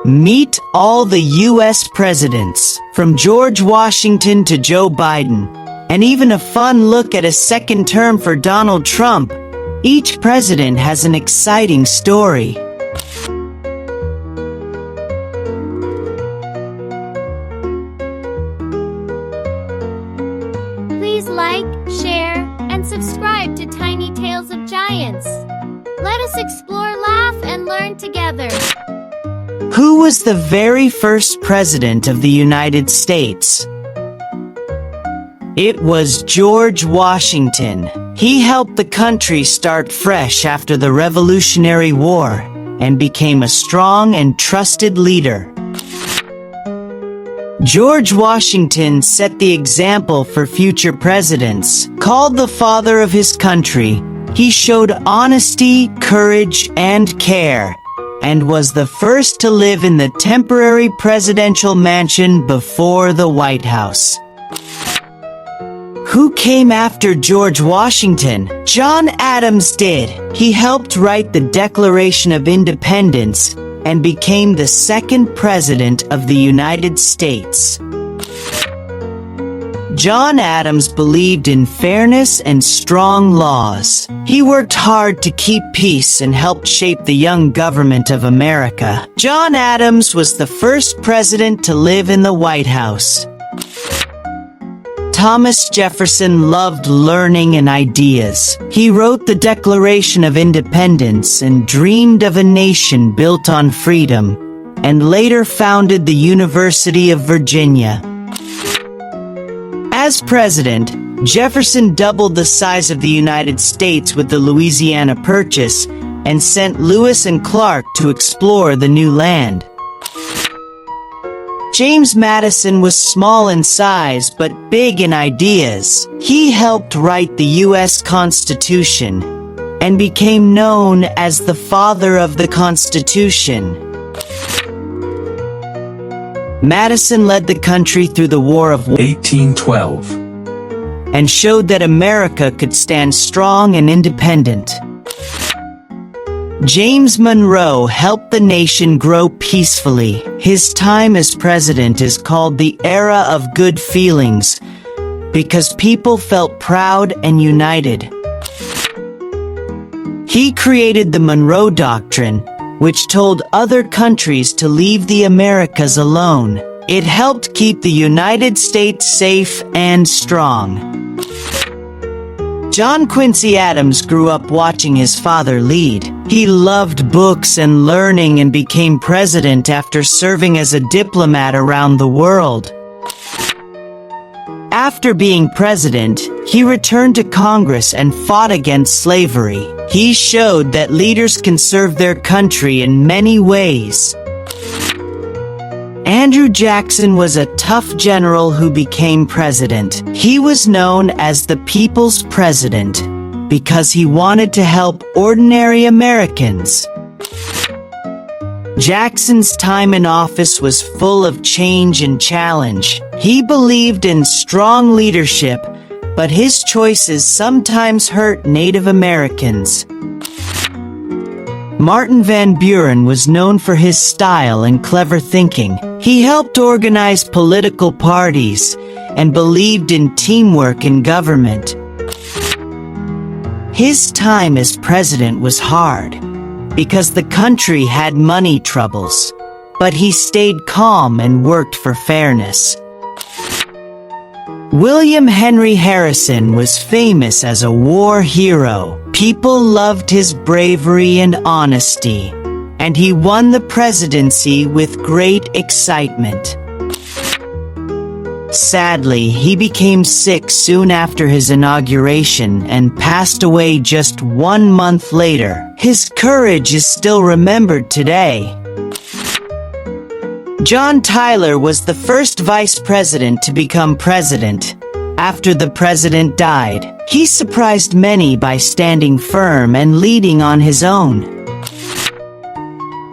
Meet all the U.S. presidents, from George Washington to Joe Biden, and even a fun look at a second term for Donald Trump. Each president has an exciting story. Please like, share, and subscribe to Tiny Tales of Giants. Let us explore, laugh, and learn together. Who was the very first president of the United States? It was George Washington. He helped the country start fresh after the Revolutionary War and became a strong and trusted leader. George Washington set the example for future presidents. Called the father of his country, he showed honesty, courage, and care, and was the first to live in the temporary presidential mansion before the White House. Who came after George Washington? John Adams did. He helped write the Declaration of Independence and became the second president of the United States. John Adams believed in fairness and strong laws. He worked hard to keep peace and helped shape the young government of America. John Adams was the first president to live in the White House. Thomas Jefferson loved learning and ideas. He wrote the Declaration of Independence and dreamed of a nation built on freedom, and later founded the University of Virginia. As president, Jefferson doubled the size of the United States with the Louisiana Purchase and sent Lewis and Clark to explore the new land. James Madison was small in size but big in ideas. He helped write the U.S. Constitution and became known as the father of the Constitution. Madison led the country through the War of 1812 and showed that America could stand strong and independent. James Monroe helped the nation grow peacefully. His time as president is called the era of good feelings because people felt proud and united. He created the Monroe Doctrine, which told other countries to leave the Americas alone. It helped keep the United States safe and strong. John Quincy Adams grew up watching his father lead. He loved books and learning and became president after serving as a diplomat around the world. After being president, he returned to Congress and fought against slavery. He showed that leaders can serve their country in many ways. Andrew Jackson was a tough general who became president. He was known as the People's President because he wanted to help ordinary Americans. Jackson's time in office was full of change and challenge. He believed in strong leadership, but his choices sometimes hurt Native Americans. Martin Van Buren was known for his style and clever thinking. He helped organize political parties and believed in teamwork in government. His time as president was hard because the country had money troubles, but he stayed calm and worked for fairness. William Henry Harrison was famous as a war hero. People loved his bravery and honesty, and he won the presidency with great excitement. Sadly, he became sick soon after his inauguration and passed away just 1 month later. His courage is still remembered today. John Tyler was the first vice president to become president. After the president died, he surprised many by standing firm and leading on his own.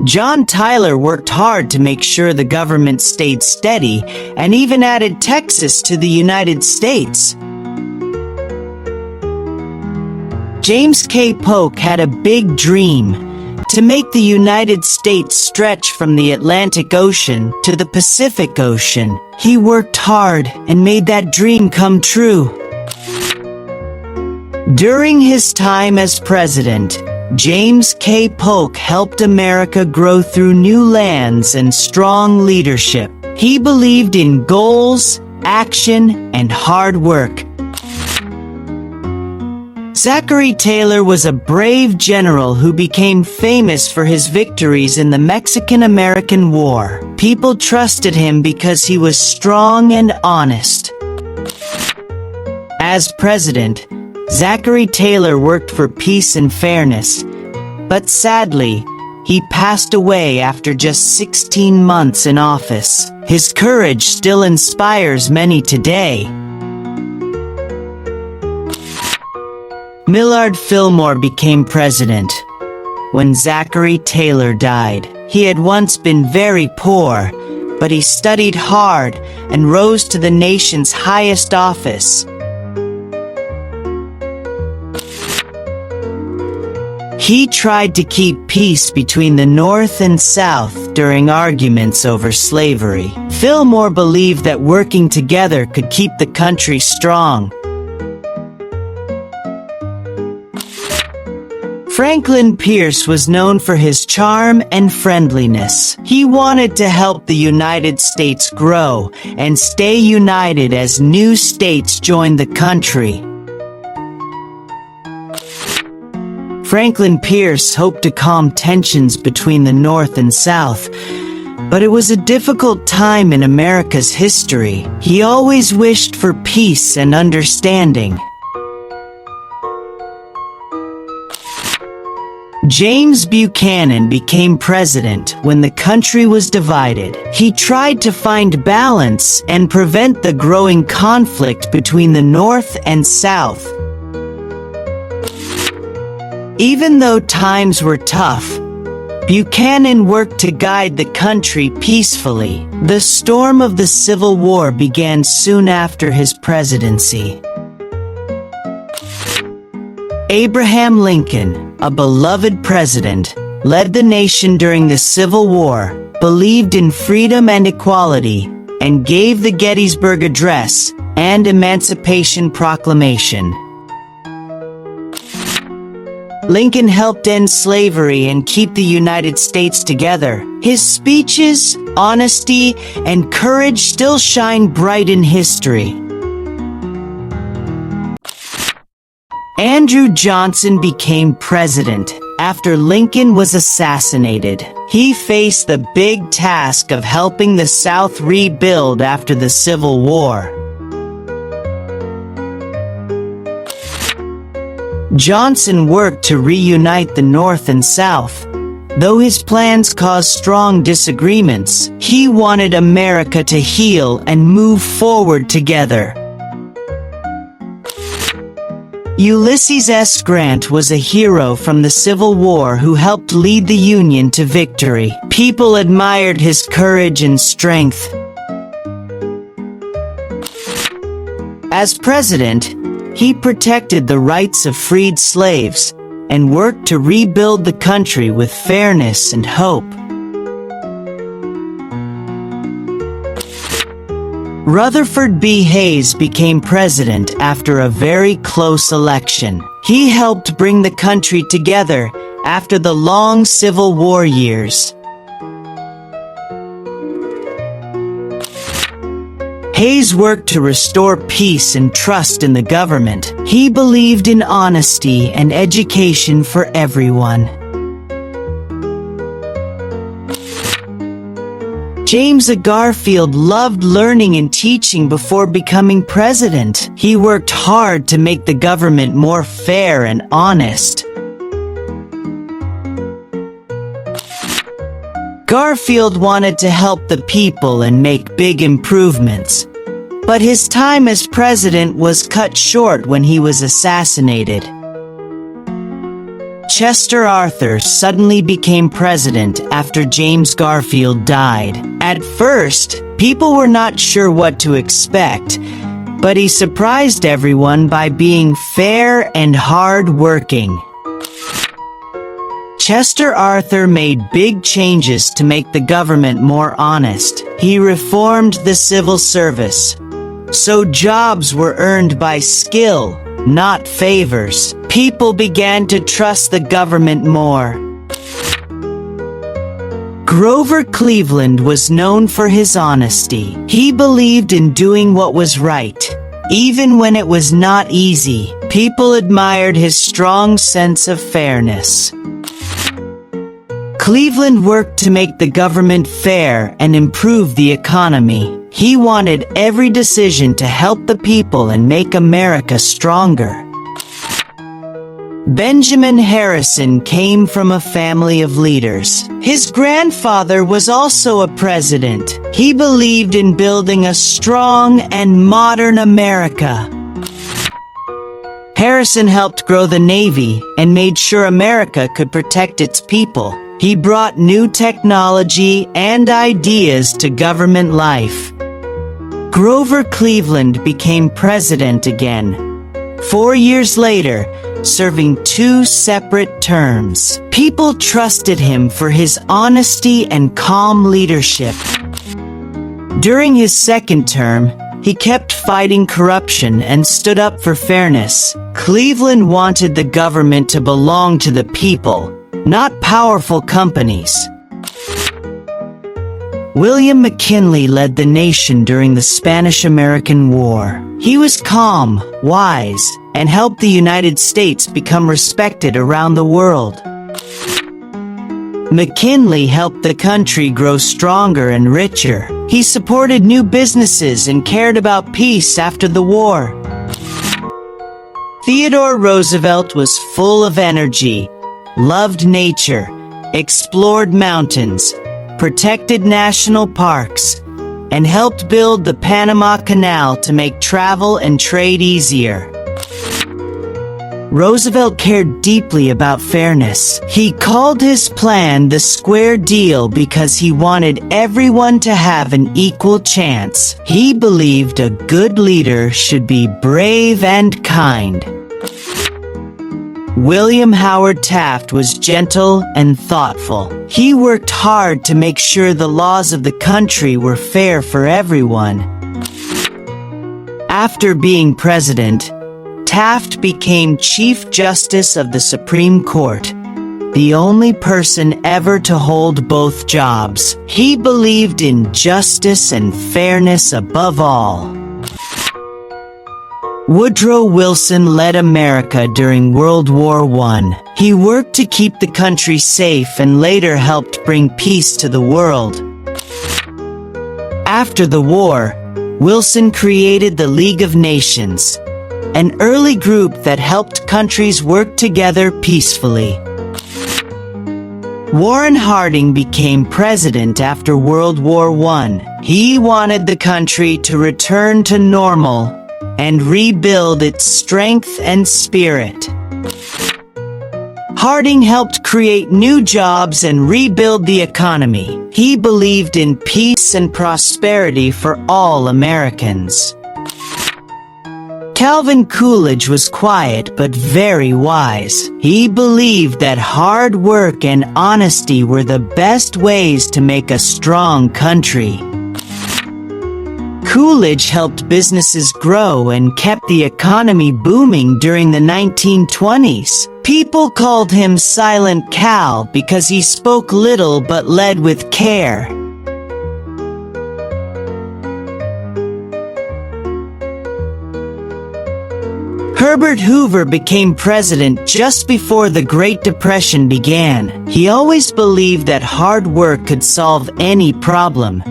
John Tyler worked hard to make sure the government stayed steady and even added Texas to the United States. James K. Polk had a big dream: to make the United States stretch from the Atlantic Ocean to the Pacific Ocean. He worked hard and made that dream come true. During his time as president, James K. Polk helped America grow through new lands and strong leadership. He believed in goals, action, and hard work. Zachary Taylor was a brave general who became famous for his victories in the Mexican-American War. People trusted him because he was strong and honest. As president, Zachary Taylor worked for peace and fairness, but sadly, he passed away after just 16 months in office. His courage still inspires many today. Millard Fillmore became president when Zachary Taylor died. He had once been very poor, but he studied hard and rose to the nation's highest office. He tried to keep peace between the North and South during arguments over slavery. Fillmore believed that working together could keep the country strong. Franklin Pierce was known for his charm and friendliness. He wanted to help the United States grow and stay united as new states joined the country. Franklin Pierce hoped to calm tensions between the North and South, but it was a difficult time in America's history. He always wished for peace and understanding. James Buchanan became president when the country was divided. He tried to find balance and prevent the growing conflict between the North and South. Even though times were tough, Buchanan worked to guide the country peacefully. The storm of the Civil War began soon after his presidency. Abraham Lincoln, a beloved president, led the nation during the Civil War, believed in freedom and equality, and gave the Gettysburg Address and Emancipation Proclamation. Lincoln helped end slavery and keep the United States together. His speeches, honesty, and courage still shine bright in history. Andrew Johnson became president after Lincoln was assassinated. He faced the big task of helping the South rebuild after the Civil War. Johnson worked to reunite the North and South. Though his plans caused strong disagreements, he wanted America to heal and move forward together. Ulysses S. Grant was a hero from the Civil War who helped lead the Union to victory. People admired his courage and strength. As president, he protected the rights of freed slaves and worked to rebuild the country with fairness and hope. Rutherford B. Hayes became president after a very close election. He helped bring the country together after the long Civil War years. Hayes worked to restore peace and trust in the government. He believed in honesty and education for everyone. James A. Garfield loved learning and teaching before becoming president. He worked hard to make the government more fair and honest. Garfield wanted to help the people and make big improvements, but his time as president was cut short when he was assassinated. Chester Arthur suddenly became president after James Garfield died. At first, people were not sure what to expect, but he surprised everyone by being fair and hard-working. Chester Arthur made big changes to make the government more honest. He reformed the civil service, so jobs were earned by skill, not favors. People began to trust the government more. Grover Cleveland was known for his honesty. He believed in doing what was right, even when it was not easy. People admired his strong sense of fairness. Cleveland worked to make the government fair and improve the economy. He wanted every decision to help the people and make America stronger. Benjamin Harrison came from a family of leaders. His grandfather was also a president. He believed in building a strong and modern America. Harrison helped grow the Navy and made sure America could protect its people. He brought new technology and ideas to government life. Grover Cleveland became president again, 4 years later, serving 2 separate terms. People trusted him for his honesty and calm leadership. During his second term, he kept fighting corruption and stood up for fairness. Cleveland wanted the government to belong to the people, not powerful companies. William McKinley led the nation during the Spanish-American War. He was calm, wise, and helped the United States become respected around the world. McKinley helped the country grow stronger and richer. He supported new businesses and cared about peace after the war. Theodore Roosevelt was full of energy, loved nature, explored mountains, protected national parks, and helped build the Panama Canal to make travel and trade easier. Roosevelt cared deeply about fairness. He called his plan the Square Deal because he wanted everyone to have an equal chance. He believed a good leader should be brave and kind. William Howard Taft was gentle and thoughtful. He worked hard to make sure the laws of the country were fair for everyone. After being president, Taft became Chief Justice of the Supreme Court, the only person ever to hold both jobs. He believed in justice and fairness above all. Woodrow Wilson led America during World War I. He worked to keep the country safe and later helped bring peace to the world. After the war, Wilson created the League of Nations, an early group that helped countries work together peacefully. Warren Harding became president after World War I. He wanted the country to return to normal and rebuild its strength and spirit. Harding helped create new jobs and rebuild the economy. He believed in peace and prosperity for all Americans. Calvin Coolidge was quiet but very wise. He believed that hard work and honesty were the best ways to make a strong country. Coolidge helped businesses grow and kept the economy booming during the 1920s. People called him Silent Cal because he spoke little but led with care. Herbert Hoover became president just before the Great Depression began. He always believed that hard work could solve any problem,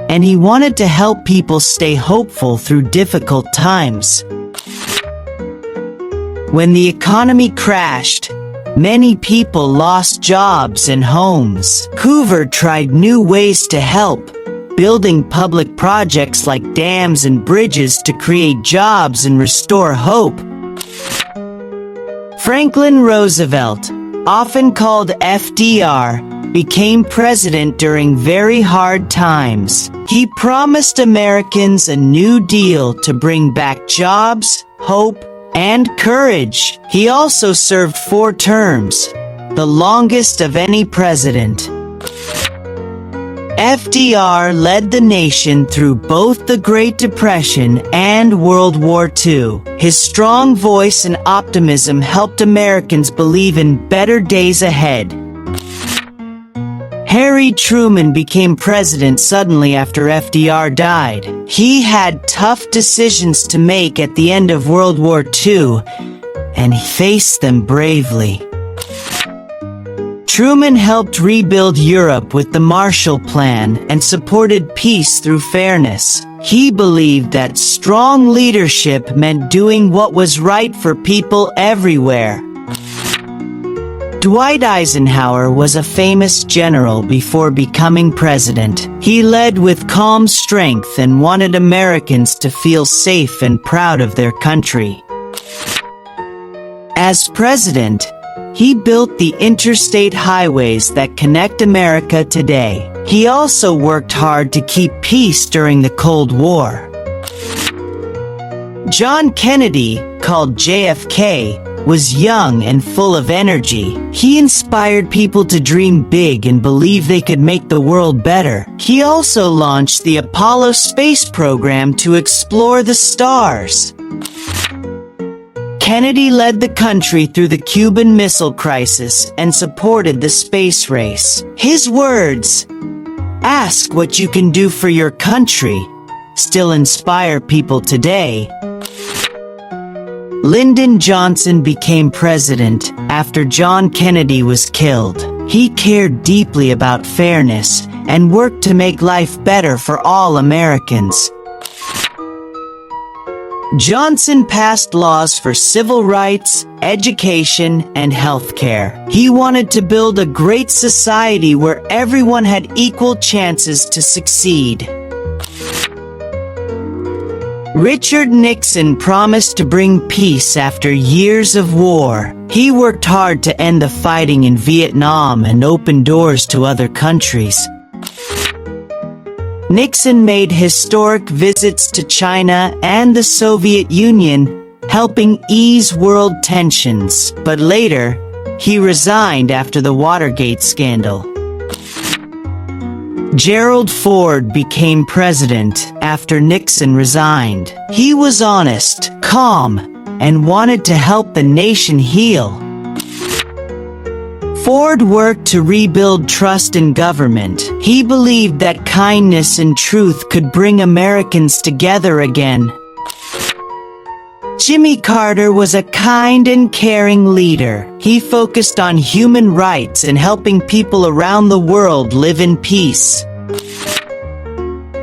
and he wanted to help people stay hopeful through difficult times. When the economy crashed, many people lost jobs and homes. Hoover tried new ways to help, building public projects like dams and bridges to create jobs and restore hope. Franklin Roosevelt, often called FDR, became president during very hard times. He promised Americans a new deal to bring back jobs, hope, and courage. He also served 4 terms, the longest of any president. FDR led the nation through both the Great Depression and World War II. His strong voice and optimism helped Americans believe in better days ahead. Harry Truman became president suddenly after FDR died. He had tough decisions to make at the end of World War II, and he faced them bravely. Truman helped rebuild Europe with the Marshall Plan and supported peace through fairness. He believed that strong leadership meant doing what was right for people everywhere. Dwight Eisenhower was a famous general before becoming president. He led with calm strength and wanted Americans to feel safe and proud of their country. As president, he built the interstate highways that connect America today. He also worked hard to keep peace during the Cold War. John Kennedy, called JFK, was young and full of energy. He inspired people to dream big and believe they could make the world better. He also launched the Apollo space program to explore the stars. Kennedy led the country through the Cuban Missile Crisis and supported the space race. His words, "Ask what you can do for your country," still inspire people today. Lyndon Johnson became president after John Kennedy was killed. He cared deeply about fairness and worked to make life better for all Americans. Johnson passed laws for civil rights, education, and healthcare. He wanted to build a great society where everyone had equal chances to succeed. Richard Nixon promised to bring peace after years of war. He worked hard to end the fighting in Vietnam and open doors to other countries. Nixon made historic visits to China and the Soviet Union, helping ease world tensions. But later, he resigned after the Watergate scandal. Gerald Ford became president after Nixon resigned. He was honest, calm, and wanted to help the nation heal. Ford worked to rebuild trust in government. He believed that kindness and truth could bring Americans together again. Jimmy Carter was a kind and caring leader. He focused on human rights and helping people around the world live in peace.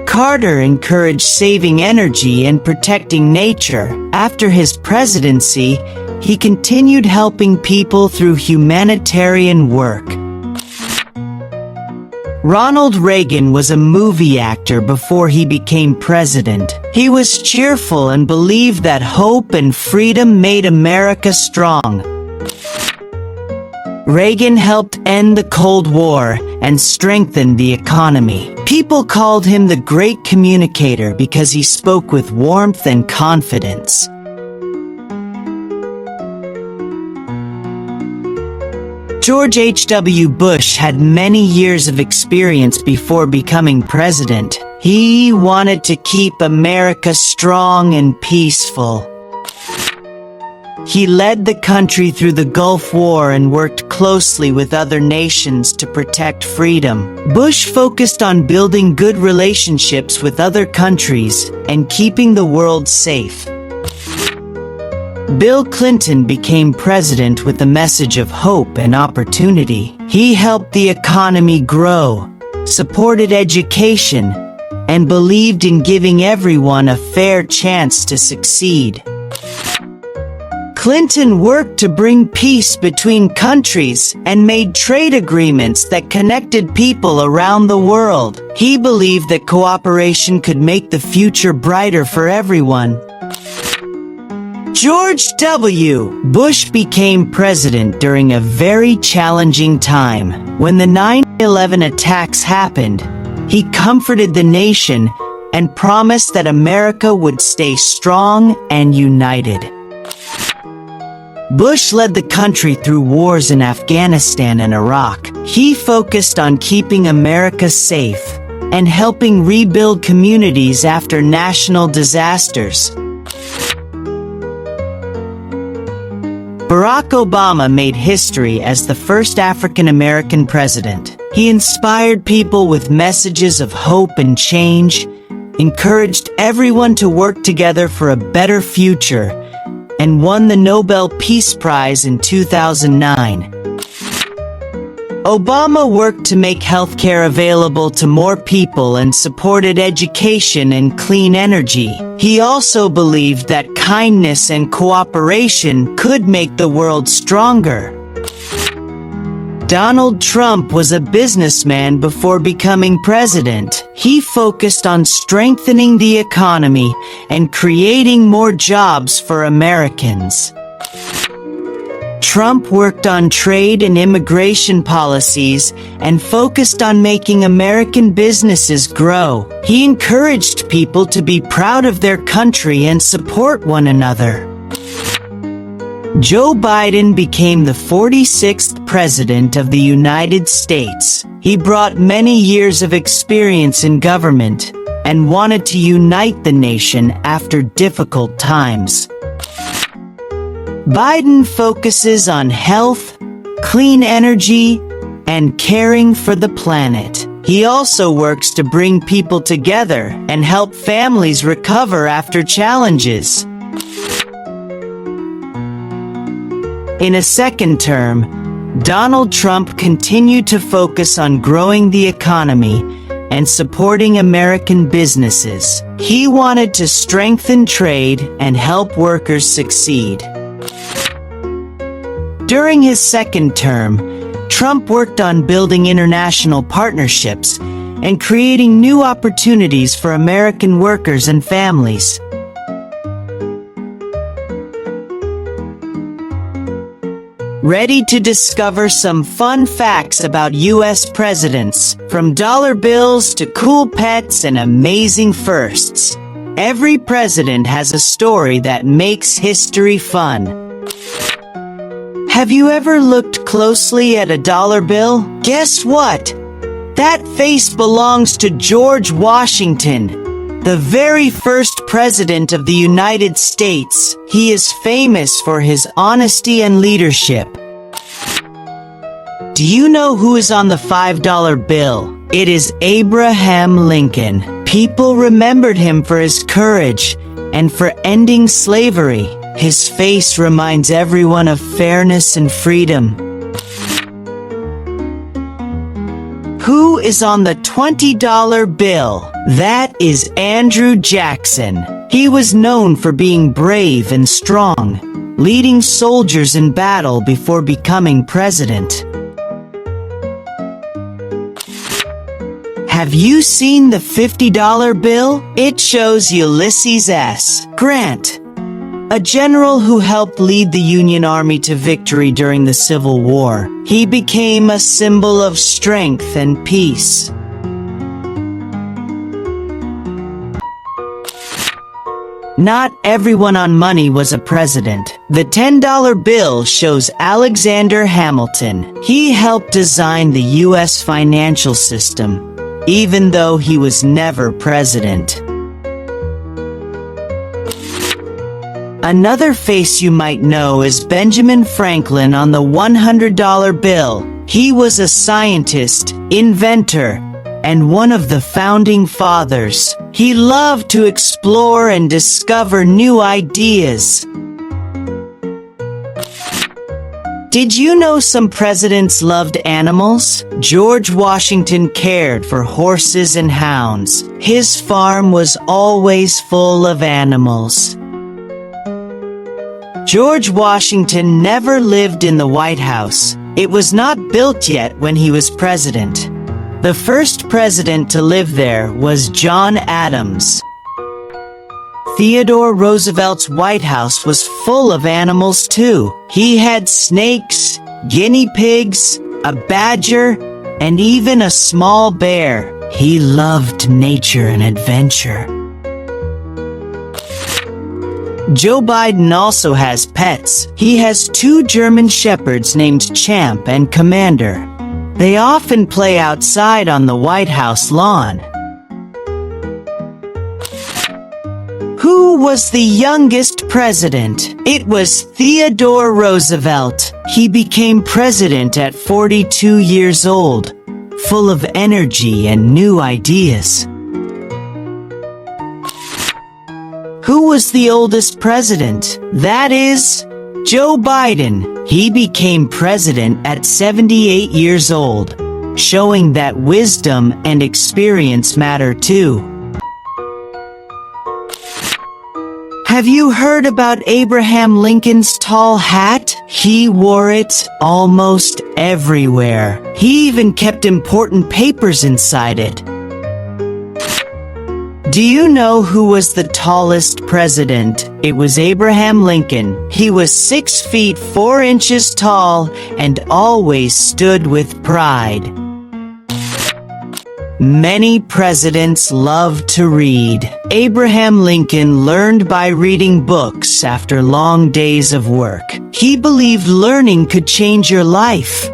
Carter encouraged saving energy and protecting nature. After his presidency, he continued helping people through humanitarian work. Ronald Reagan was a movie actor before he became president. He was cheerful and believed that hope and freedom made America strong. Reagan helped end the Cold War and strengthen the economy. People called him the great communicator because he spoke with warmth and confidence. George H.W. Bush had many years of experience before becoming president. He wanted to keep America strong and peaceful. He led the country through the Gulf War and worked closely with other nations to protect freedom. Bush focused on building good relationships with other countries and keeping the world safe. Bill Clinton became president with a message of hope and opportunity. He helped the economy grow, supported education, and believed in giving everyone a fair chance to succeed. Clinton worked to bring peace between countries and made trade agreements that connected people around the world. He believed that cooperation could make the future brighter for everyone. George W. Bush became president during a very challenging time. When the 9/11 attacks happened, he comforted the nation and promised that America would stay strong and united. Bush led the country through wars in Afghanistan and Iraq. He focused on keeping America safe and helping rebuild communities after national disasters. Barack Obama made history as the first African-American president. He inspired people with messages of hope and change, encouraged everyone to work together for a better future, and won the Nobel Peace Prize in 2009. Obama worked to make healthcare available to more people and supported education and clean energy. He also believed that kindness and cooperation could make the world stronger. Donald Trump was a businessman before becoming president. He focused on strengthening the economy and creating more jobs for Americans. Trump worked on trade and immigration policies and focused on making American businesses grow. He encouraged people to be proud of their country and support one another. Joe Biden became the 46th President of the United States. He brought many years of experience in government and wanted to unite the nation after difficult times. Biden focuses on health, clean energy, and caring for the planet. He also works to bring people together and help families recover after challenges. In a second term, Donald Trump continued to focus on growing the economy and supporting American businesses. He wanted to strengthen trade and help workers succeed. During his second term, Trump worked on building international partnerships and creating new opportunities for American workers and families. Ready to discover some fun facts about U.S. presidents, from dollar bills to cool pets and amazing firsts? Every president has a story that makes history fun. Have you ever looked closely at a dollar bill? Guess what? That face belongs to George Washington, the very first president of the United States. He is famous for his honesty and leadership. Do you know who is on the $5 bill? It is Abraham Lincoln. People remembered him for his courage and for ending slavery. His face reminds everyone of fairness and freedom. Who is on the $20 bill? That is Andrew Jackson. He was known for being brave and strong, leading soldiers in battle before becoming president. Have you seen the $50 bill? It shows Ulysses S. Grant, a general who helped lead the Union Army to victory during the Civil War. He became a symbol of strength and peace. Not everyone on money was a president. The $10 bill shows Alexander Hamilton. He helped design the U.S. financial system, even though he was never president. Another face you might know is Benjamin Franklin on the $100 bill. He was a scientist, inventor, and one of the founding fathers. He loved to explore and discover new ideas. Did you know some presidents loved animals? George Washington cared for horses and hounds. His farm was always full of animals. George Washington never lived in the White House. It was not built yet when he was president. The first president to live there was John Adams. Theodore Roosevelt's White House was full of animals too. He had snakes, guinea pigs, a badger, and even a small bear. He loved nature and adventure. Joe Biden also has pets. He has 2 German shepherds named Champ and Commander. They often play outside on the White House lawn. Who was the youngest president? It was Theodore Roosevelt. He became president at 42 years old, full of energy and new ideas. Who was the oldest president? That is Joe Biden. He became president at 78 years old, showing that wisdom and experience matter too. Have you heard about Abraham Lincoln's tall hat? He wore it almost everywhere. He even kept important papers inside it. Do you know who was the tallest president? It was Abraham Lincoln. He was 6 feet 4 inches tall and always stood with pride. Many presidents loved to read. Abraham Lincoln learned by reading books after long days of work. He believed learning could change your life.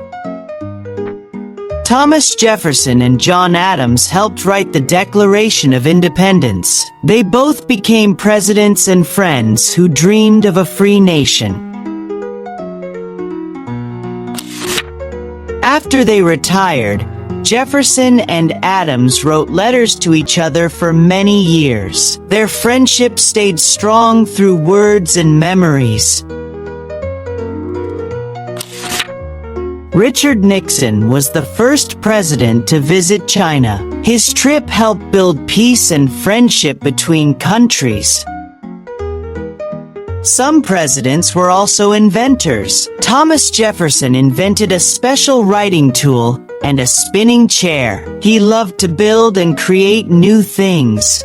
Thomas Jefferson and John Adams helped write the Declaration of Independence. They both became presidents and friends who dreamed of a free nation. After they retired, Jefferson and Adams wrote letters to each other for many years. Their friendship stayed strong through words and memories. Richard Nixon was the first president to visit China. His trip helped build peace and friendship between countries. Some presidents were also inventors. Thomas Jefferson invented a special writing tool and a spinning chair. He loved to build and create new things.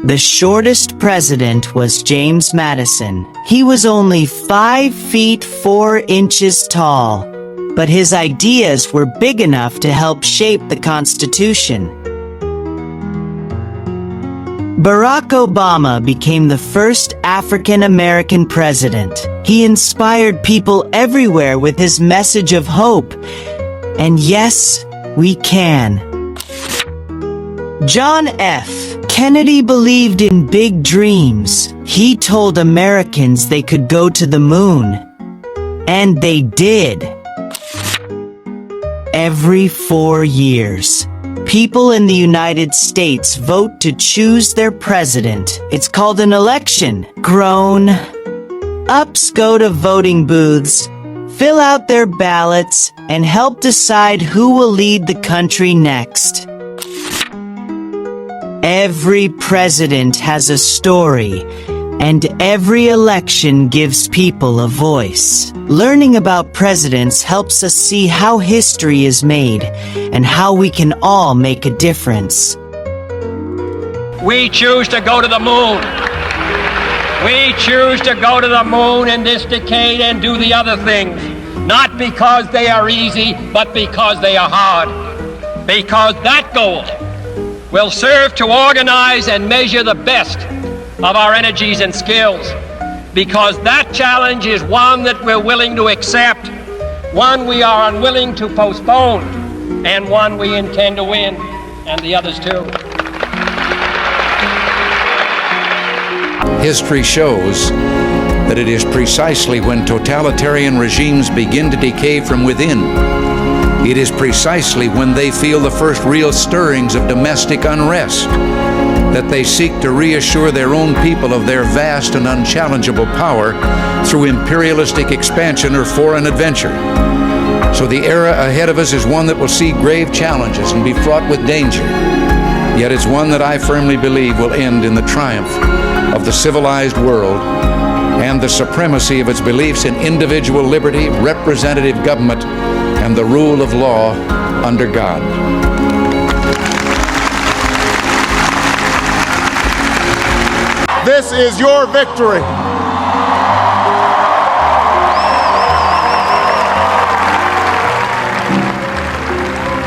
The shortest president was James Madison. He was only 5 feet 4 inches tall, but his ideas were big enough to help shape the Constitution. Barack Obama became the first African-American president. He inspired people everywhere with his message of hope. And yes, we can. John F. Kennedy believed in big dreams. He told Americans they could go to the moon. And they did. Every 4 years, people in the United States vote to choose their president. It's called an election. Grown-ups go to voting booths, fill out their ballots, and help decide who will lead the country next. Every president has a story, and every election gives people a voice. Learning about presidents helps us see how history is made and how we can all make a difference. We choose to go to the moon. We choose to go to the moon in this decade and do the other things, not because they are easy, but because they are hard. Because that goal will serve to organize and measure the best of our energies and skills. Because that challenge is one that we're willing to accept, one we are unwilling to postpone, and one we intend to win, and the others too. History shows that it is precisely when totalitarian regimes begin to decay from within, it is precisely when they feel the first real stirrings of domestic unrest that they seek to reassure their own people of their vast and unchallengeable power through imperialistic expansion or foreign adventure. So the era ahead of us is one that will see grave challenges and be fraught with danger. Yet it's one that I firmly believe will end in the triumph of the civilized world and the supremacy of its beliefs in individual liberty, representative government, and the rule of law under God. This is your victory.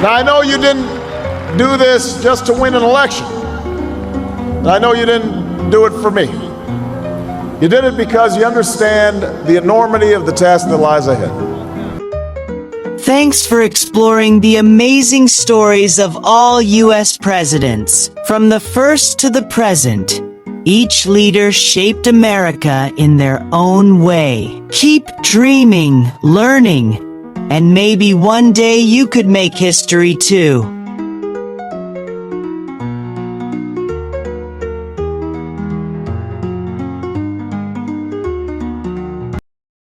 Now, I know you didn't do this just to win an election. I know you didn't do it for me. You did it because you understand the enormity of the task that lies ahead. Thanks for exploring the amazing stories of all U.S. presidents. From the first to the present, each leader shaped America in their own way. Keep dreaming, learning, and maybe one day you could make history too.